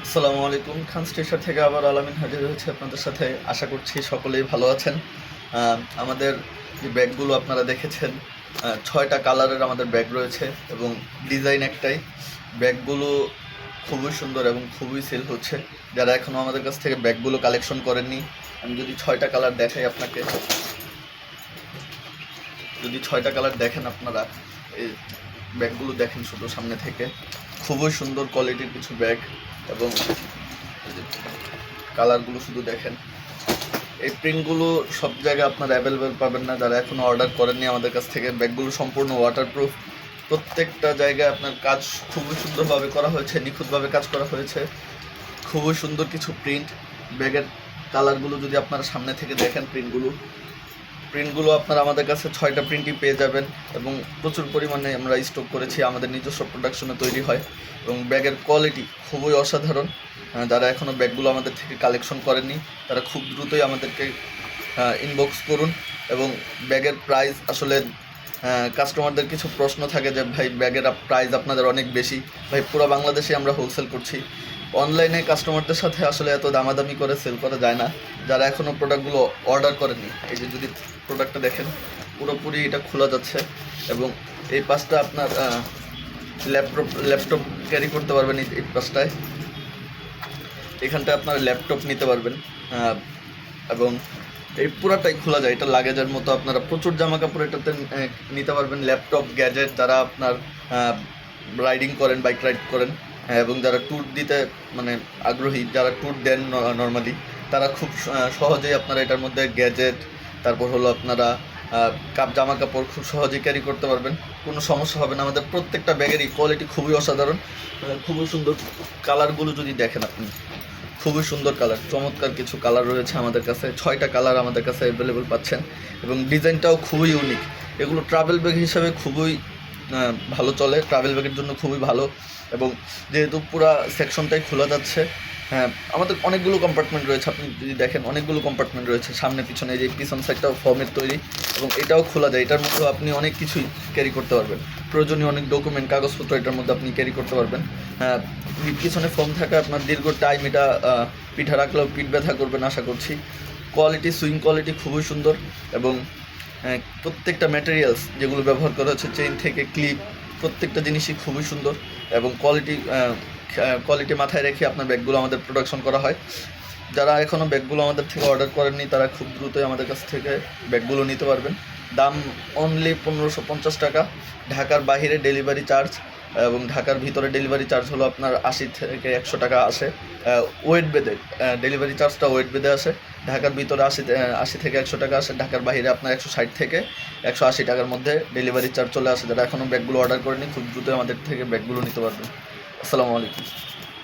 আসসালামু আলাইকুম। খান স্টেশন থেকে আবার আলামিন হাজির হয়েছে আপনাদের সাথে। আশা করছি সকলেই ভালো আছেন। আমাদের যে ব্যাগগুলো আপনারা দেখেছেন, ৬টা কালারের আমাদের ব্যাগ রয়েছে এবং ডিজাইন একটাই। ব্যাগগুলো খুবই সুন্দর এবং খুবই সেল হচ্ছে। যারা এখনও আমাদের কাছ থেকে ব্যাগগুলো কালেকশন করেননি, আমি যদি 6টা কালার দেখাই আপনাকে, যদি 6টা কালার দেখেন আপনারা, এই ব্যাগগুলো দেখেন শুধু সামনে থেকে, খুবই সুন্দর কোয়ালিটির কিছু ব্যাগ এবং কালারগুলো শুধু দেখেন। এই প্রিন্টগুলো সব জায়গায় আপনারা অ্যাভেলেবেল পাবেন না। যারা এখনও অর্ডার করেননি আমাদের কাছ থেকে, ব্যাগগুলো সম্পূর্ণ ওয়াটারপ্রুফ। প্রত্যেকটা জায়গায় আপনার কাজ খুবই সুন্দরভাবে করা হয়েছে, নিখুঁতভাবে কাজ করা হয়েছে। খুবই সুন্দর কিছু প্রিন্ট। ব্যাগের কালারগুলো যদি আপনারা সামনে থেকে দেখেন, প্রিন্টগুলো আপনারা আমাদের কাছে 6টা প্রিন্টই পেয়ে যাবেন এবং প্রচুর পরিমাণে আমরা স্টক করেছি। আমাদের নিজস্ব প্রোডাকশনে তৈরি হয় এবং ব্যাগের কোয়ালিটি খুবই অসাধারণ। যারা এখনও ব্যাগগুলো আমাদের থেকে কালেকশন করেননি তারা খুব দ্রুতই আমাদেরকে ইনবক্স করুন। এবং ব্যাগের প্রাইস আসলে কাস্টমারদের কিছু প্রশ্ন থাকে যে ভাই ব্যাগের প্রাইস আপনাদের অনেক বেশি। ভাই পুরো বাংলাদেশে আমরা হোলসেল করছি। অনলাইনে কাস্টমারদের সাথে আসলে এত দামাদামি করে সেল করা যায় না। যারা এখনও প্রোডাক্টগুলো অর্ডার করেননি, এই যে যদি প্রোডাক্টটা দেখেন, পুরোপুরি এটা খোলা যাচ্ছে এবং এই পাশটা আপনার ল্যাপটপ ক্যারি করতে পারবেন। এই পাশটায় এখানটা আপনার ল্যাপটপ নিতে পারবেন এবং এই পুরাটাই খোলা যায়। এটা লাগেজের মতো, আপনারা প্রচুর জামা কাপড় এটাতে নিতে পারবেন। ল্যাপটপ, গ্যাজেট, যারা আপনার রাইডিং করেন, বাইক রাইড করেন এবং যারা ট্যুর দিতে মানে আগ্রহী, যারা ট্যুর দেন নর্মালি, তারা খুব সহজেই আপনারা এটার মধ্যে গ্যাজেট, তারপর হলো আপনারা জামা কাপড় খুব সহজেই ক্যারি করতে পারবেন। কোনো সমস্যা হবে না। আমাদের প্রত্যেকটা ব্যাগেরই কোয়ালিটি খুবই অসাধারণ, খুবই সুন্দর। কালারগুলো যদি দেখেন আপনি, খুবই সুন্দর কালার, চমৎকার কিছু কালার রয়েছে আমাদের কাছে। 6টা কালার আমাদের কাছে অ্যাভেলেবল পাচ্ছেন এবং ডিজাইনটাও খুবই ইউনিক। এগুলো ট্রাভেল ব্যাগ হিসাবে খুবই ভালো চলে, ট্রাভেল ব্যাগের জন্য খুবই ভালো। এবং যেহেতু পুরো সেকশনটাই খোলা যাচ্ছে, আমাদের অনেকগুলো কম্পার্টমেন্ট রয়েছে। আপনি যদি দেখেন, অনেকগুলো কম্পার্টমেন্ট রয়েছে সামনে পিছনে। এই যে পিছন সাইডটাও ফর্মের তৈরি এবং এটাও খোলা যায়। এটার মধ্যেও আপনি অনেক কিছুই ক্যারি করতে পারবেন। প্রয়োজনীয় অনেক ডকুমেন্ট, কাগজপত্র এটার মধ্যে আপনি ক্যারি করতে পারবেন। পিছনে ফর্ম থাকে, আপনার দীর্ঘ টাইম এটা পিঠা রাখলেও পিঠ ব্যথা করবেন আশা করছি। কোয়ালিটি, সুইং কোয়ালিটি খুবই সুন্দর এবং প্রত্যেকটা ম্যাটেরিয়ালস যেগুলো ব্যবহার করা হচ্ছে, চেইন থেকে ক্লিপ, প্রত্যেকটা জিনিসই খুবই সুন্দর এবং কোয়ালিটি মাথায় রেখে আপনার ব্যাগগুলো আমাদের প্রোডাকশন করা হয়। যারা এখনও ব্যাগগুলো আমাদের থেকে অর্ডার করেননি তারা খুব দ্রুতই আমাদের কাছ থেকে ব্যাগগুলো নিতে পারবেন। দাম অনলি 1550 টাকা। ঢাকার বাইরে ডেলিভারি চার্জ এবং ঢাকার ভিতরে ডেলিভারি চার্জ হলো আপনার 80 থেকে 100 টাকা আসে। ওয়েট বেঁধে ডেলিভারি চার্জটা ওয়েট বেঁধে আসে। ঢাকার ভিতরে 80 থেকে 100 টাকা আসে। ঢাকার বাইরে আপনার 160 থেকে 180 টাকার মধ্যে ডেলিভারি চার্জ চলে আসে। যারা এখনও ব্যাগগুলো অর্ডার করেনি খুব দ্রুতই আমাদের থেকে ব্যাগগুলো নিতে পারবেন। আসসালামু আলাইকুম।